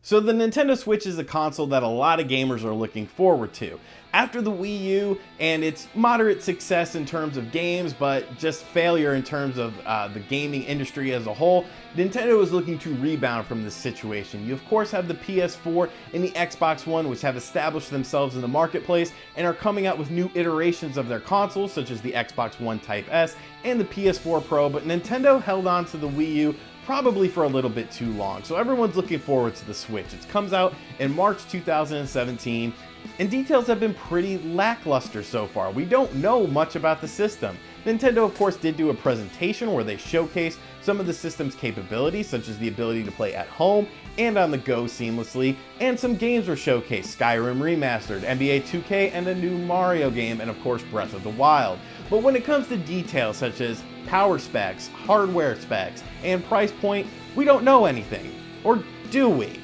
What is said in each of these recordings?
So the Nintendo Switch is a console that a lot of gamers are looking forward to. After the Wii U and its moderate success in terms of games, but just failure in terms of the gaming industry as a whole, Nintendo is looking to rebound from this situation. You of course have the PS4 and the Xbox One, which have established themselves in the marketplace and are coming out with new iterations of their consoles, such as the Xbox One Type S and the PS4 Pro, but Nintendo held on to the Wii U probably for a little bit too long. So everyone's looking forward to the Switch. It comes out in March 2017, and details have been pretty lackluster so far. We don't know much about the system. Nintendo, of course, did do a presentation where they showcased some of the system's capabilities, such as the ability to play at home and on the go seamlessly, and some games were showcased: Skyrim Remastered, NBA 2K, and a new Mario game, and of course Breath of the Wild. But when it comes to details such as power specs, hardware specs, and price point, we don't know anything. Or do we?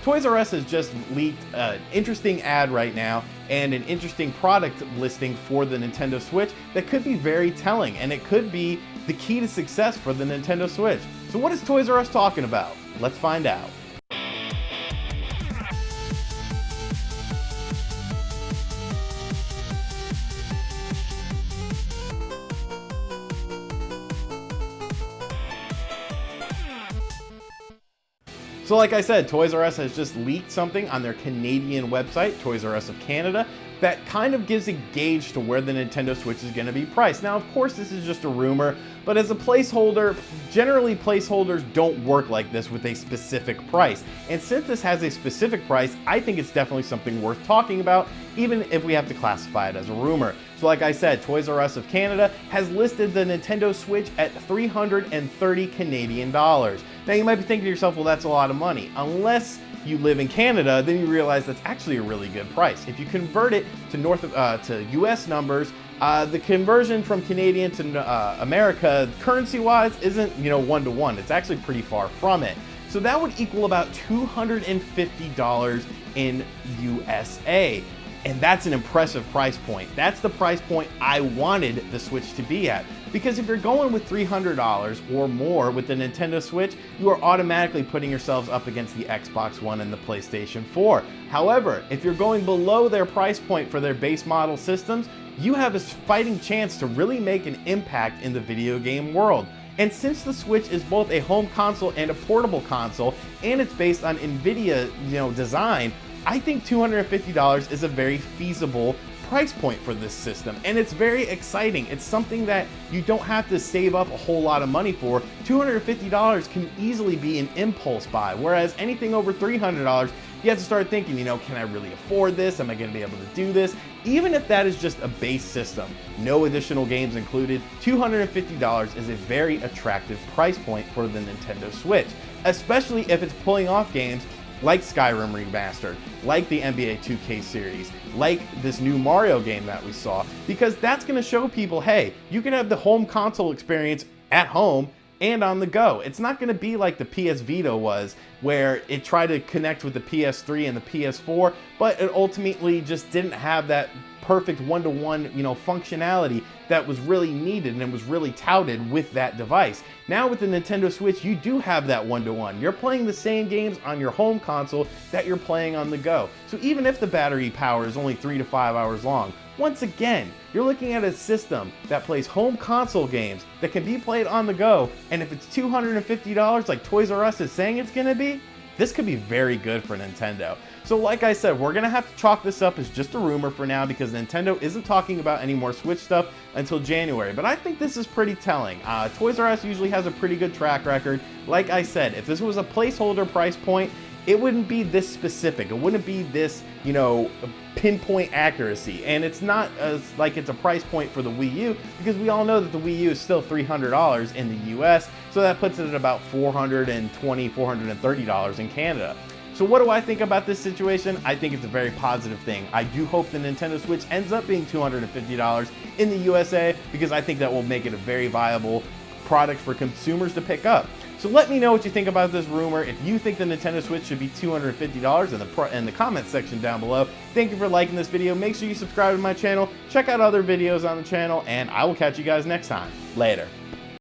Toys R Us has just leaked an interesting ad right now and an interesting product listing for the Nintendo Switch that could be very telling, and it could be the key to success for the Nintendo Switch. So what is Toys R Us talking about? Let's find out. So like I said, Toys R Us has just leaked something on their Canadian website, Toys R Us of Canada, that kind of gives a gauge to where the Nintendo Switch is going to be priced. Now, of course, this is just a rumor, but as a placeholder, generally placeholders don't work like this with a specific price. And since this has a specific price, I think it's definitely something worth talking about, even if we have to classify it as a rumor. So like I said, Toys R Us of Canada has listed the Nintendo Switch at 330 Canadian dollars. Now you might be thinking to yourself, well, that's a lot of money. Unless you live in Canada, then you realize that's actually a really good price. If you convert it to US numbers, the conversion from Canadian to America, currency-wise, isn't, one-to-one. It's actually pretty far from it. So that would equal about $250 in USA. And that's an impressive price point. That's the price point I wanted the Switch to be at. Because if you're going with $300 or more with the Nintendo Switch, you are automatically putting yourselves up against the Xbox One and the PlayStation 4. However, if you're going below their price point for their base model systems, you have a fighting chance to really make an impact in the video game world. And since the Switch is both a home console and a portable console, and it's based on NVIDIA, design, I think $250 is a very feasible price point for this system, and it's very exciting. It's something that you don't have to save up a whole lot of money for. $250 can easily be an impulse buy, whereas anything over $300, you have to start thinking, can I really afford this? Am I going to be able to do this? Even if that is just a base system, no additional games included, $250 is a very attractive price point for the Nintendo Switch, especially if it's pulling off games like Skyrim Remastered, like the NBA 2K series, like this new Mario game that we saw, because that's going to show people, hey, you can have the home console experience at home and on the go. It's not going to be like the PS Vita was, where it tried to connect with the PS3 and the PS4, but it ultimately just didn't have that perfect one-to-one, functionality that was really needed and was really touted with that device. Now with the Nintendo Switch, you do have that one-to-one. You're playing the same games on your home console that you're playing on the go. So even if the battery power is only 3 to 5 hours long, once again, you're looking at a system that plays home console games that can be played on the go, and if it's $250 like Toys R Us is saying it's gonna be, this could be very good for Nintendo. So like I said, we're gonna have to chalk this up as just a rumor for now, because Nintendo isn't talking about any more Switch stuff until January, but I think this is pretty telling. Toys R Us usually has a pretty good track record. Like I said, if this was a placeholder price point, it wouldn't be this specific. It wouldn't be this, pinpoint accuracy. And it's not as like it's a price point for the Wii U, because we all know that the Wii U is still $300 in the US, so that puts it at about $420, $430 in Canada. So what do I think about this situation? I think it's a very positive thing. I do hope the Nintendo Switch ends up being $250 in the USA, because I think that will make it a very viable product for consumers to pick up. So let me know what you think about this rumor. If you think the Nintendo Switch should be $250 in the comments section down below. Thank you for liking this video. Make sure you subscribe to my channel, check out other videos on the channel, and I will catch you guys next time. Later.